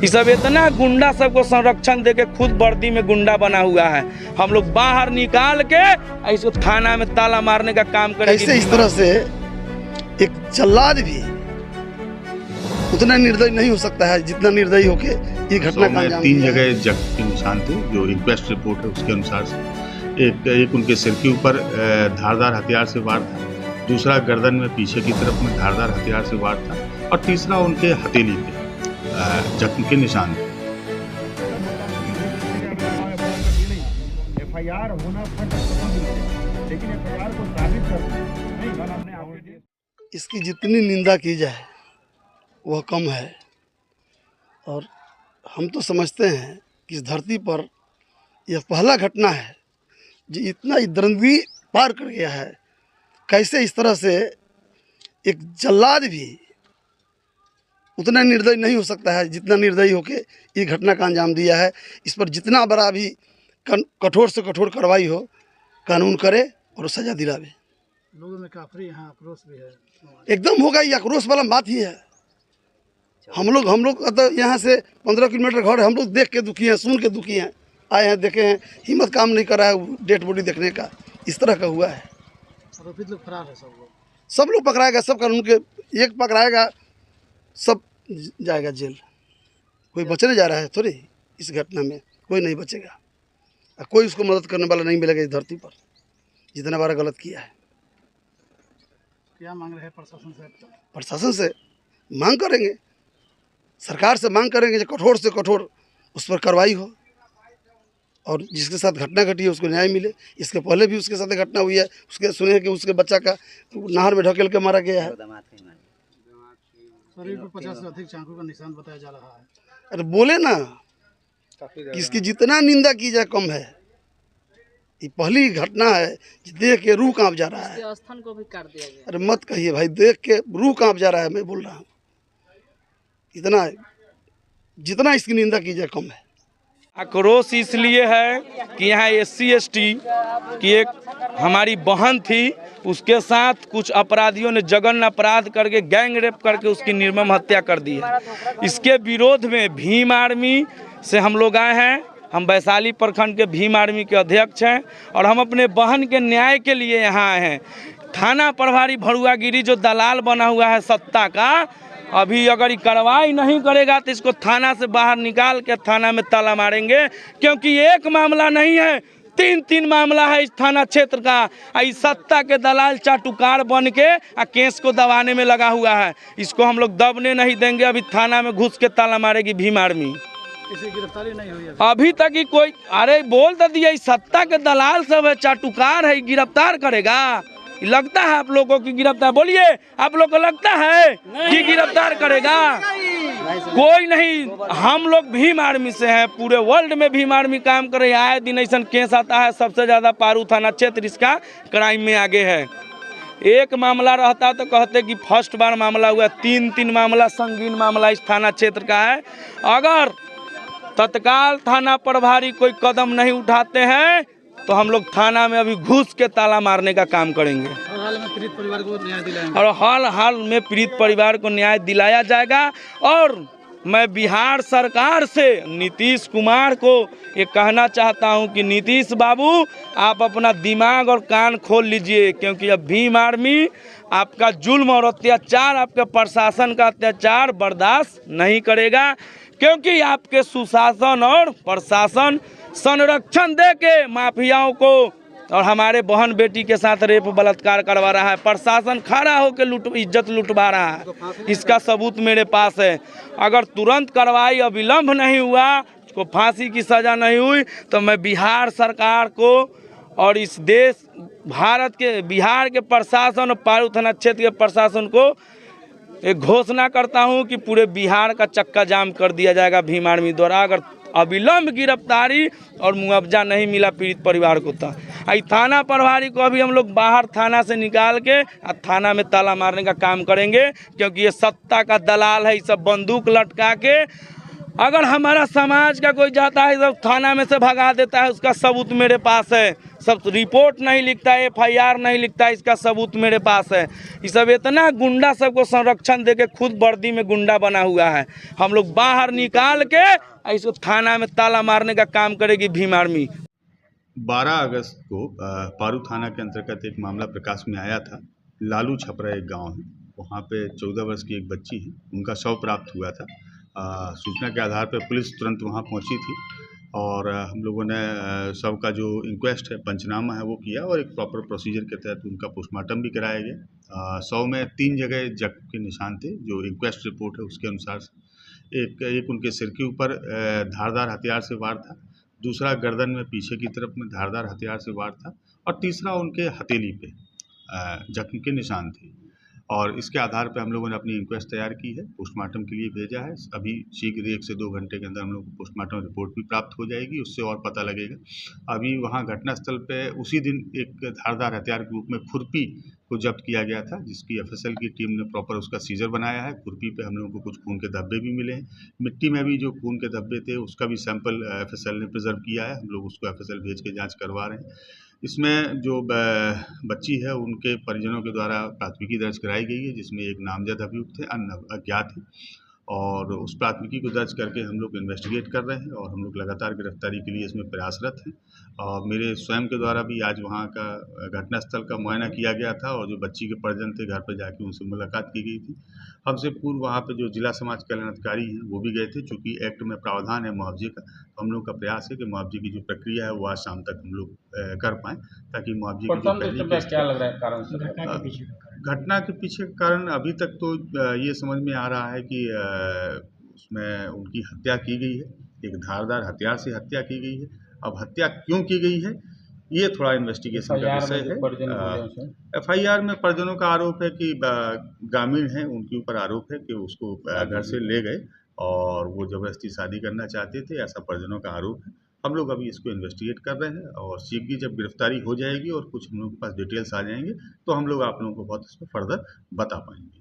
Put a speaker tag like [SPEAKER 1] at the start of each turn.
[SPEAKER 1] ये सब इतना गुंडा सबको संरक्षण देके खुद वर्दी में गुंडा बना हुआ है। हम लोग बाहर निकाल के इसको थाना में ताला मारने का काम करेंगे।
[SPEAKER 2] कैसे इस तरह से एक जल्लाद भी उतना निर्दयी नहीं हो सकता है जितना निर्दयी होके ये घटना का अंजाम
[SPEAKER 3] तीन
[SPEAKER 2] दिया है।
[SPEAKER 3] जगह जख्म के निशान थे जो इंक्वेस्ट रिपोर्ट है उसके अनुसार से। एक उनके सिर के ऊपर धारदार हथियार से वार था, दूसरा गर्दन में पीछे की तरफ में धारदार हथियार से वार था और तीसरा उनके हथेली पे जख्म के निशान थे।
[SPEAKER 4] एफआईआर होना लेकिन एफआईआर को साबित करना
[SPEAKER 2] इसकी जितनी निंदा की जाए वह कम है। और हम तो समझते हैं कि इस धरती पर यह पहला घटना है जो इतना दरंदी पार कर गया है। कैसे इस तरह से एक जल्लाद भी उतना निर्दयी नहीं हो सकता है जितना निर्दयी होके ये घटना का अंजाम दिया है। इस पर जितना बड़ा भी कठोर से कठोर कार्रवाई हो कानून करे और सजा दिलावे।
[SPEAKER 4] लोगों में काफी यहाँ आक्रोश भी है।
[SPEAKER 2] एकदम होगा, ये आक्रोश वाला बात ही है। हम लोग तो यहाँ से 15 किलोमीटर घर है, हम लोग देख के दुखी हैं, सुन के दुखी हैं। आए हैं, देखे हैं, हिम्मत काम नहीं कर रहा है डेड बॉडी देखने का। इस तरह का हुआ है।
[SPEAKER 4] आरोपित लोग फरार है,
[SPEAKER 2] सब लोग पकड़ाएगा, सब कानून के एक पकड़ाएगा, सब जाएगा जेल। कोई बचने जा रहा है थोड़ी, इस घटना में कोई नहीं बचेगा। कोई उसको मदद करने वाला नहीं मिलेगा इस धरती पर जितना बार गलत किया है।
[SPEAKER 4] क्या मांग रहे हैं प्रशासन से?
[SPEAKER 2] प्रशासन से मांग करेंगे, सरकार से मांग करेंगे जो कठोर से कठोर उस पर कार्रवाई हो और जिसके साथ घटना घटी है उसको न्याय मिले। इसके पहले भी उसके साथ घटना हुई है, उसके सुने हैं कि उसके बच्चा का नहर में ढकेल के मारा गया है।
[SPEAKER 4] शरीर पर 50 से अधिक चाकू का निशान बताया जा रहा है।
[SPEAKER 2] अरे बोले ना कि इसकी जितना निंदा की जाए कम है। ये पहली घटना है, देख के रूह कांप जा रहा है।
[SPEAKER 5] स्थान को भी काट दिया गया।
[SPEAKER 2] अरे मत कहिए भाई, देख के रूह कांप जा रहा है। मैं बोल रहा हूँ इतना जितना इसकी निंदा की जाए कम है।
[SPEAKER 1] आक्रोश इसलिए है कि यहाँ SC ST की एक हमारी बहन थी, उसके साथ कुछ अपराधियों ने जघन्य अपराध करके गैंग रेप करके उसकी निर्मम हत्या कर दी है। इसके विरोध में भीम आर्मी से हम लोग आए हैं। हम वैशाली प्रखंड के भीम आर्मी के अध्यक्ष हैं और हम अपने बहन के न्याय के लिए यहाँ आए हैं। थाना प्रभारी भरुआगिरी जो दलाल बना हुआ है सत्ता का, अभी अगर ये कार्रवाई नहीं करेगा तो इसको थाना से बाहर निकाल के थाना में ताला मारेंगे। क्योंकि एक मामला नहीं है, 3 मामला है इस थाना क्षेत्र का। इस सत्ता के दलाल चाटुकार बन के केस को दबाने में लगा हुआ है। इसको हम लोग दबने नहीं देंगे। अभी थाना में घुस के ताला मारेगी भीम आर्मी।
[SPEAKER 4] किसी गिरफ्तारी नहीं हुई
[SPEAKER 1] अभी तक ही कोई। अरे बोल तो दिया, इस सत्ता के दलाल सब है, चाटुकार है, गिरफ्तार करेगा? लगता है आप लोगों की गिरफ्तार? बोलिए, आप लोग को लगता है कि गिरफ्तार करेगा? कोई नहीं। हम लोग भीम आर्मी से हैं, पूरे वर्ल्ड में भीम आर्मी काम कर रही है। आए दिन ऐसा केस आता है, सबसे ज़्यादा पारू थाना क्षेत्र इसका क्राइम में आगे है। एक मामला रहता तो कहते कि फर्स्ट बार मामला हुआ, 3 मामला संगीन मामला इस थाना क्षेत्र का है। अगर तत्काल थाना प्रभारी कोई कदम नहीं उठाते हैं तो हम लोग थाना में अभी घुस के ताला मारने का काम करेंगे।
[SPEAKER 4] हाल में पीड़ित परिवार को न्याय दिलाएंगे
[SPEAKER 1] और हाल में पीड़ित परिवार को न्याय दिलाया जाएगा। और मैं बिहार सरकार से नीतीश कुमार को ये कहना चाहता हूं कि नीतीश बाबू, आप अपना दिमाग और कान खोल लीजिए, क्योंकि अब भीम आर्मी आपका जुल्म और अत्याचार, आपके प्रशासन का अत्याचार बर्दाश्त नहीं करेगा। क्योंकि आपके सुशासन और प्रशासन संरक्षण दे के माफियाओं को और हमारे बहन बेटी के साथ रेप बलात्कार करवा रहा है। प्रशासन खड़ा होकर इज्जत लुटवा रहा है। इसका सबूत मेरे पास है। अगर तुरंत कार्रवाई अविलंब नहीं हुआ, उसको फांसी की सज़ा नहीं हुई, तो मैं बिहार सरकार को और इस देश भारत के बिहार के प्रशासन और पारू थाना क्षेत्र के प्रशासन को एक घोषणा करता हूं कि पूरे बिहार का चक्का जाम कर दिया जाएगा भीम आर्मी द्वारा। अगर अविलंब गिरफ्तारी और मुआवजा नहीं मिला पीड़ित परिवार को, तो थाना प्रभारी को अभी हम लोग बाहर थाना से निकाल के थाना में ताला मारने का काम करेंगे। क्योंकि ये सत्ता का दलाल है, ये सब बंदूक लटका के अगर हमारा समाज का कोई जाता है तो थाना में से भगा देता है, उसका सबूत मेरे पास है। सब रिपोर्ट नहीं लिखता है, FIR नहीं लिखता है, इसका सबूत मेरे पास है। ये सब इतना गुंडा सबको संरक्षण दे के खुद वर्दी में गुंडा बना हुआ है। हम लोग बाहर निकाल के इसको थाना में ताला मारने का काम करेगी भीम आर्मी।
[SPEAKER 3] 12 अगस्त को पारू थाना के अंतर्गत एक मामला प्रकाश में आया था। लालू छपरा एक गांव है, वहां पे 14 वर्ष की एक बच्ची है, उनका शव प्राप्त हुआ था। सूचना के आधार पर पुलिस तुरंत वहां पहुंची थी और हम लोगों ने शव का जो इंक्वेस्ट है, पंचनामा है, वो किया और एक प्रॉपर प्रोसीजर के तहत उनका पोस्टमार्टम भी कराया गया। शव में 3 जगह जख्म के निशान थे, जो इंक्वेस्ट रिपोर्ट है उसके अनुसार से। एक उनके सिर के ऊपर धारदार हथियार से वार था, दूसरा गर्दन में पीछे की तरफ में धारदार हथियार से वार था और तीसरा उनके हथेली पे जख्म के निशान थे। और इसके आधार पर हम लोगों ने अपनी इंक्वेस्ट तैयार की है, पोस्टमार्टम के लिए भेजा है। अभी शीघ्र 1 से 2 घंटे के अंदर हम लोग को पोस्टमार्टम रिपोर्ट भी प्राप्त हो जाएगी, उससे और पता लगेगा। अभी वहाँ घटनास्थल पे उसी दिन एक धारदार हथियार के रूप में खुरपी को जब्त किया गया था, जिसकी FSL की टीम ने प्रॉपर उसका सीजर बनाया है। खुरपी पे हम लोगों को कुछ खून के धब्बे भी मिले हैं। मिट्टी में भी जो खून के धब्बे थे उसका भी सैंपल FSL ने प्रिजर्व किया है, हम लोग उसको FSL भेज के जाँच करवा रहे हैं। इसमें जो बच्ची है उनके परिजनों के द्वारा प्राथमिकी दर्ज कराई गई है, जिसमें एक नामजद अभियुक्त है, अन्य अज्ञात है, और उस प्राथमिकी को दर्ज करके हम लोग इन्वेस्टिगेट कर रहे हैं और हम लोग लगातार गिरफ्तारी के लिए इसमें प्रयासरत हैं। और मेरे स्वयं के द्वारा भी आज वहाँ का घटनास्थल का मुआयना किया गया था और जो बच्ची के परिजन थे घर पर जाके उनसे मुलाकात की गई थी। हमसे पूर्व वहाँ पे जो जिला समाज कल्याण अधिकारी हैं वो भी गए थे, चूँकि एक्ट में प्रावधान है मुआवजे का। तो हम लोग का प्रयास है कि मुआवजे की जो प्रक्रिया है वो आज शाम तक हम लोग कर पाएँ, ताकि मुआवजे की जो पहली
[SPEAKER 5] क्या लग रहा है कारण?
[SPEAKER 3] घटना के पीछे का कारण अभी तक तो ये समझ में आ रहा है कि उसमें उनकी हत्या की गई है, एक धारदार हथियार से हत्या की गई है। अब हत्या क्यों की गई है ये थोड़ा इन्वेस्टिगेशन का विषय है। FIR में परिजनों का आरोप है कि ग्रामीण हैं, उनके ऊपर आरोप है कि उसको घर से ले गए और वो ज़बरदस्ती शादी करना चाहते थे, ऐसा परिजनों का आरोप है। हम लोग अभी इसको इन्वेस्टिगेट कर रहे हैं और शीघ्र जब गिरफ्तारी हो जाएगी और कुछ हम लोग के पास डिटेल्स आ जाएंगे तो हम लोग आप लोगों को बहुत इसमें फर्दर बता पाएंगे।